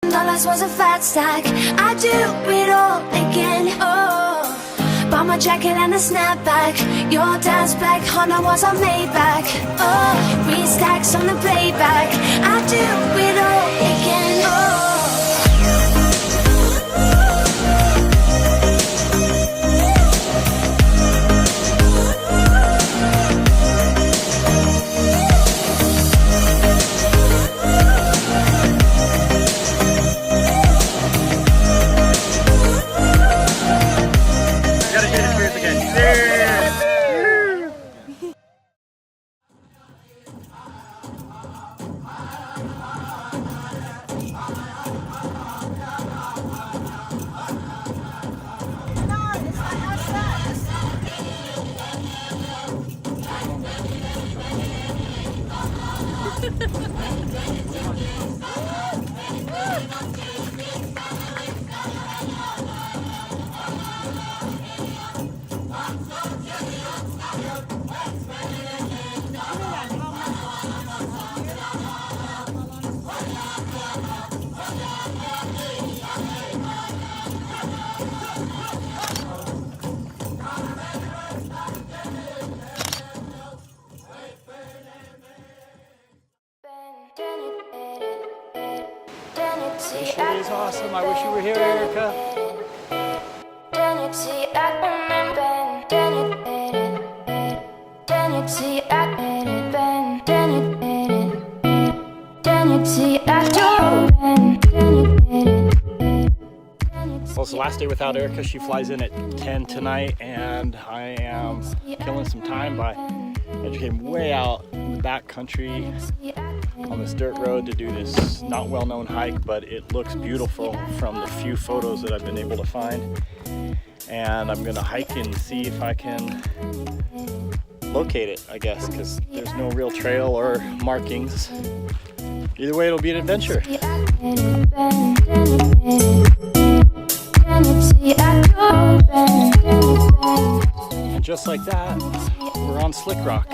$10 was a fat stack. I do it all again. Oh, bought my jacket and a snapback. Your dad's black Honda was on Maybach. Oh, restacks on the playback. I do it all again. Oh. This sure is awesome. I wish you were here, Erica. Well, it's the last day without Erica. She flies in at 10 tonight, and I am killing some time by educating way out in the back country on this dirt road to do this not well-known hike, but it looks beautiful from the few photos that I've been able to find. And I'm gonna hike and see if I can locate it, I guess, because there's no real trail or markings. Either way, it'll be an adventure. And just like that, we're on slick rock.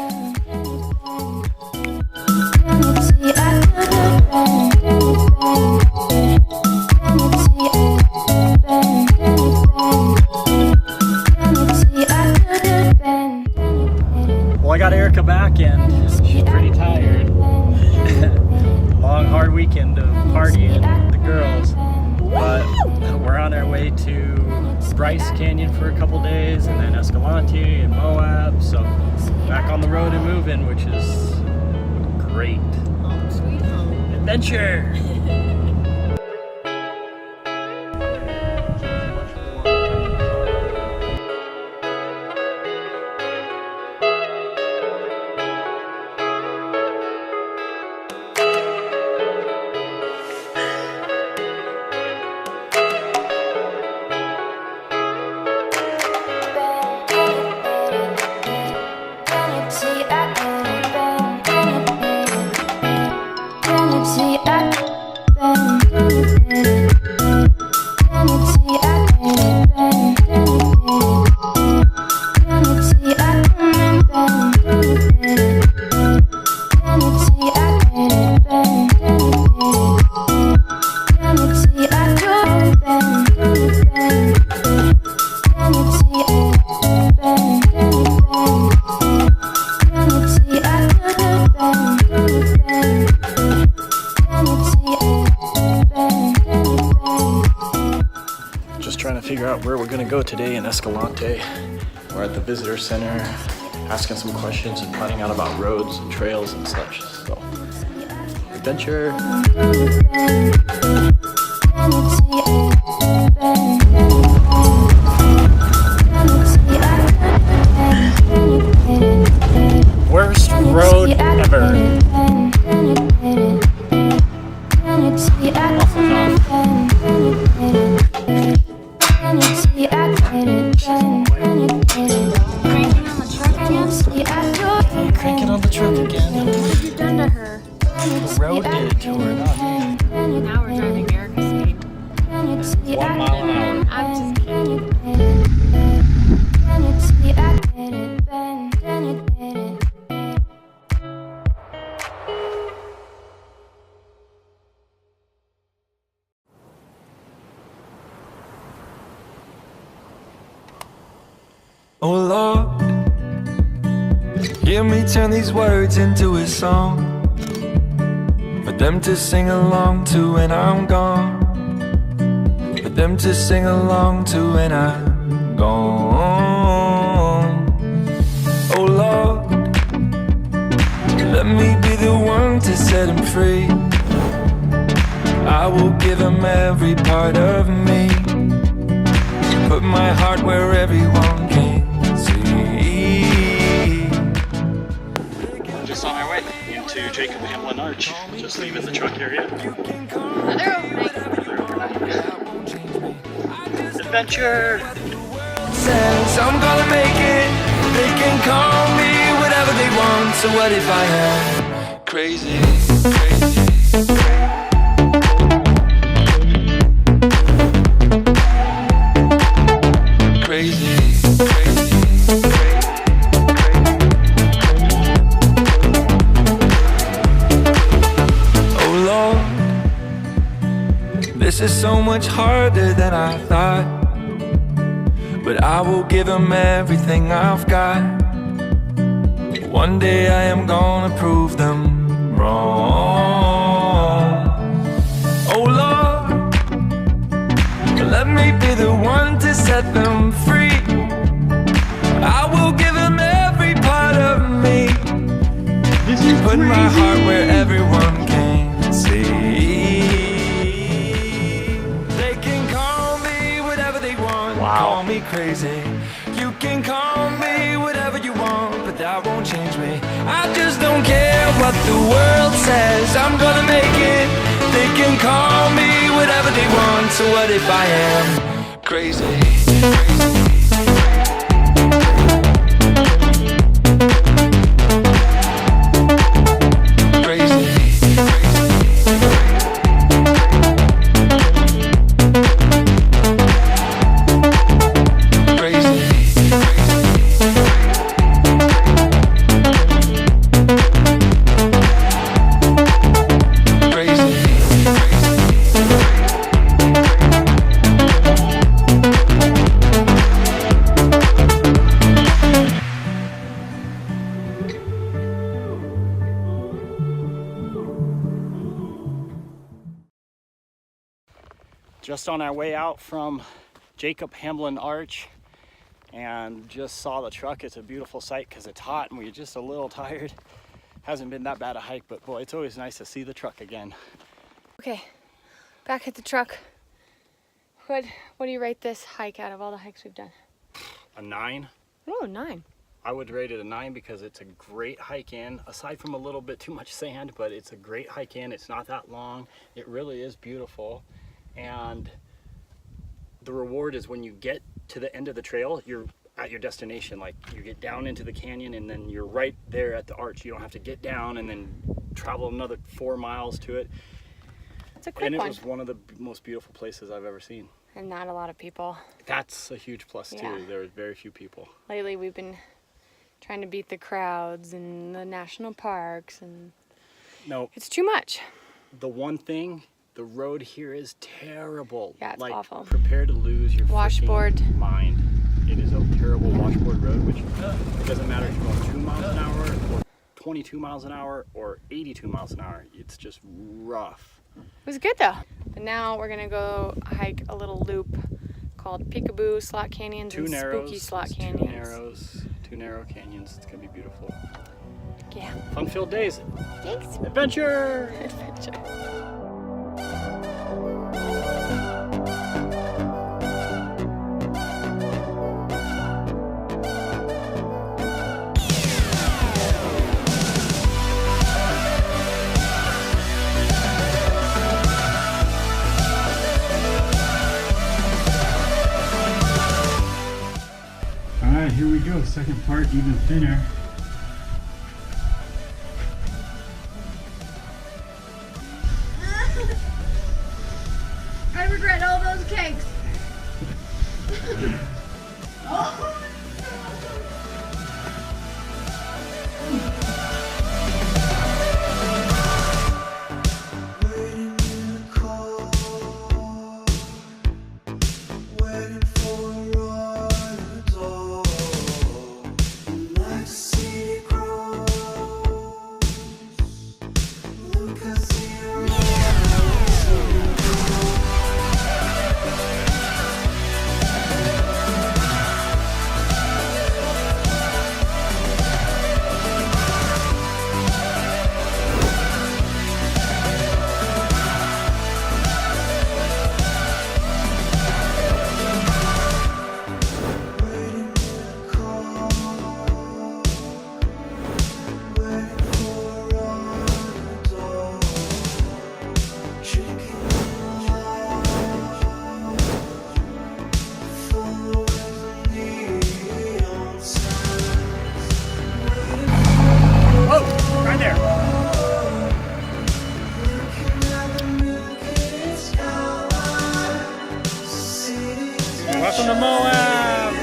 Well, I got Erica back and she's pretty tired. Long, hard weekend of partying with the girls. But we're on our way to Bryce Canyon for a couple days, and then Escalante and Moab. So back on the road and moving, which is great. Home sweet home. Adventure! Trying to figure out where we're going to go today in Escalante. We're at the visitor center asking some questions and finding out about roads and trails and such. So, adventure! Worst road ever. Cranking on the truck again. What have you done to her? The road did it to her, not me. Now we're Oh Lord, hear me turn these words into a song for them to sing along to when I'm gone, for them to sing along to when I'm gone. Oh Lord, let me be the one to set him free. I will give him every part of me, put my heart where everyone can see. Just on our way into Jacob Hamblin Arch, just leaving the truck area. Another overnight. Adventure! Says I'm gonna make it. They can call me whatever they want. So what if I am crazy? Crazy. Oh Lord, this is so much harder than I thought, but I will give him everything I've got. One day I am gonna prove them wrong. Oh Lord, let me be the one to set them free. I will give him every part of me, put my heart where everyone can see. They can call me whatever they want. Wow. Call me crazy. You can call me whatever you want, but that won't change me. I just don't care what the world says. I'm gonna make it. They can call me whatever they want. So what if I am crazy? Just on our way out from Jacob Hamblin Arch, and just saw the truck. It's a beautiful sight because it's hot and we're just a little tired. Hasn't been that bad a hike, but boy, it's always nice to see the truck again. Okay, back at the truck. What do you rate this hike out of all the hikes we've done? A 9. Oh, 9. I would rate it a 9 because it's a great hike in, aside from a little bit too much sand, but it's a great hike in. It's not that long. It really is beautiful. And the reward is when you get to the end of the trail, you're at your destination. Like, you get down into the canyon and then you're right there at the arch. You don't have to get down and then travel another 4 miles to it. It's a quick And it one. was one of the most beautiful places I've ever seen. And not a lot of people. That's a huge plus too. Yeah. There were very few people. Lately we've been trying to beat the crowds and the national parks, and No, it's too much. the one thing, the road here is terrible. Yeah, it's like, awful. Prepare to lose your Washboard. freaking mind. It is a terrible washboard road, which it doesn't matter if you're going 2 miles an hour or 22 miles an hour or 82 miles an hour. It's just rough. It was good though. But now we're gonna go hike a little loop called Peekaboo Slot Canyons Too and narrow. Spooky Slot Too Canyons. narrow canyons. It's gonna be beautiful. Yeah. Fun-filled days. Thanks. Adventure! Adventure. Alright, here we go. Second part, even thinner. I regret all those cakes. Welcome to Moab.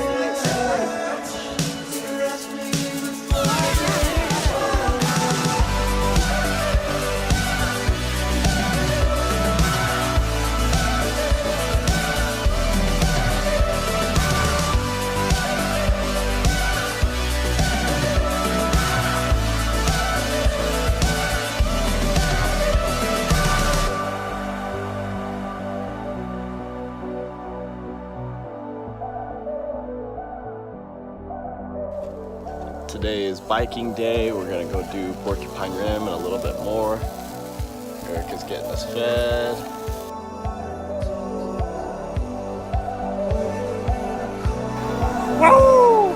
Today is biking day. We're gonna go do Porcupine Rim and a little bit more. Erica's getting us fed. Woo!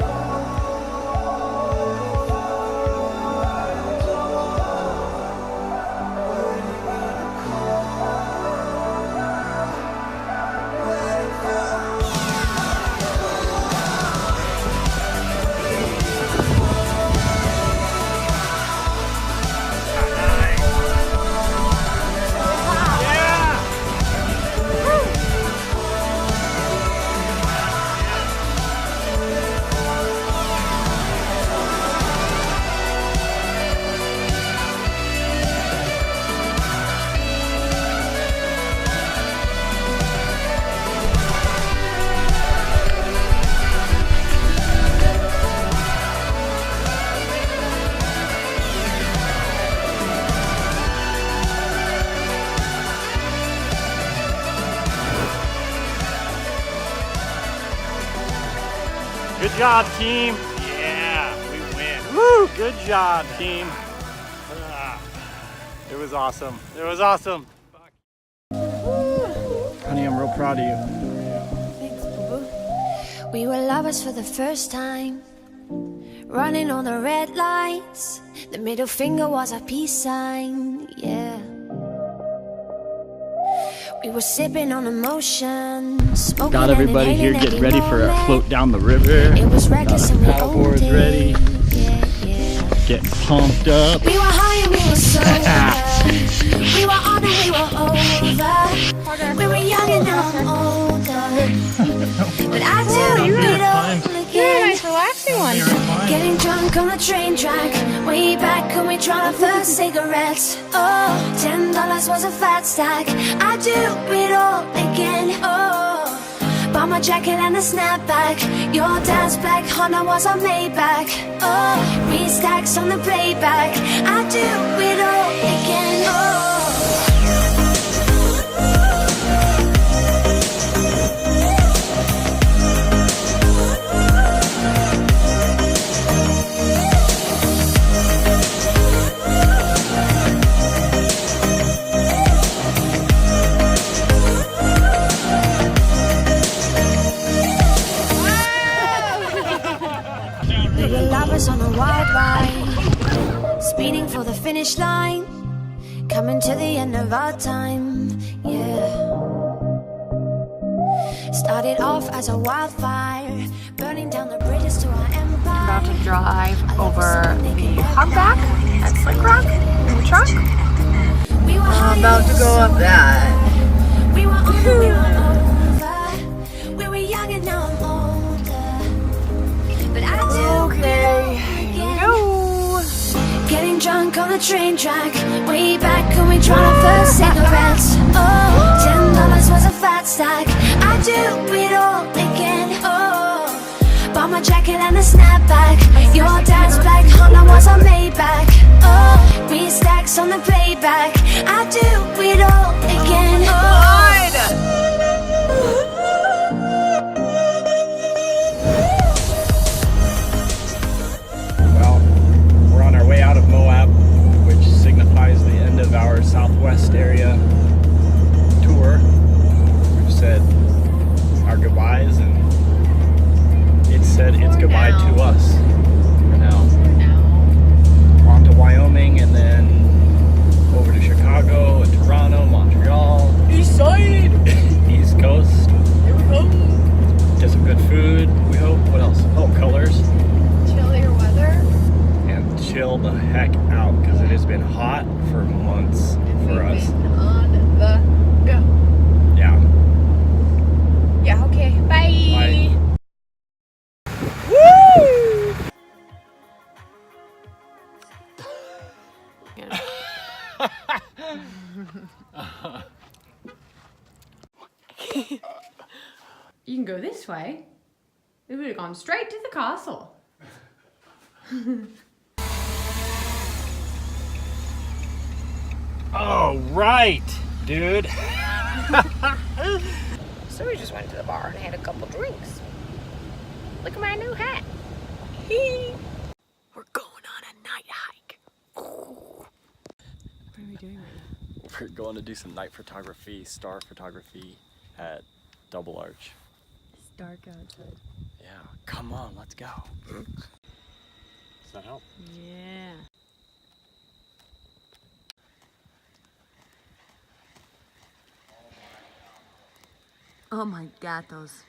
Good job, team. Yeah, we win. Woo! Good job, team. It was awesome. It was awesome. Honey, I'm real proud of you. Thanks, boo-boo. We were lovers for the first time, running on the red lights. The middle finger was our peace sign, yeah. We were sipping on emotion, smoking. Got everybody here getting ready for a float down the river. It was reckless and we paddleboards owned it. ready. Yeah, yeah. Getting pumped up. We were high and we were sober. We were on and we were over. We were young and now I'm older. But I do it all again. Nice relaxing one. Getting drunk on the train track, way back when we tried our first cigarettes. Oh, $10 was a fat stack. I do it all again. Oh, bought my jacket and a snapback. Your dad's black Honda was a Maybach. Oh, restacks on the playback. I do it all again. Oh. On a wild ride, speeding for the finish line, coming to the end of our time, yeah. Started off as a wildfire, burning down the bridges to our empire. About to drive over the hogback at Slick Rock in the truck. We were I'm about to go up that. We were on and we were over. We were young and now I'm older. But I do getting drunk on the train track, way back when we tried our first cigarettes. Oh, $10 was a fat stack. I do it all again. Oh, bought my jacket and a snapback. Your dad's black Honda was a Maybach. Oh, restacks on the playback. I do it all again. Oh. Out of Moab, which signifies the end of our southwest area tour. We've said our goodbyes, and it said its goodbye to us for now. On to Wyoming, and then over to Chicago and Toronto, Montreal. You can go this way. We would have gone straight to the castle. Oh, right, dude. So we just went to the bar and had a couple drinks. Look at my new hat. We're going on a night hike. What are we doing right now? We're going to do some night photography, star photography at Double Arch. It's dark outside. Yeah, come on, let's go. Does that help? Yeah. Oh my God, those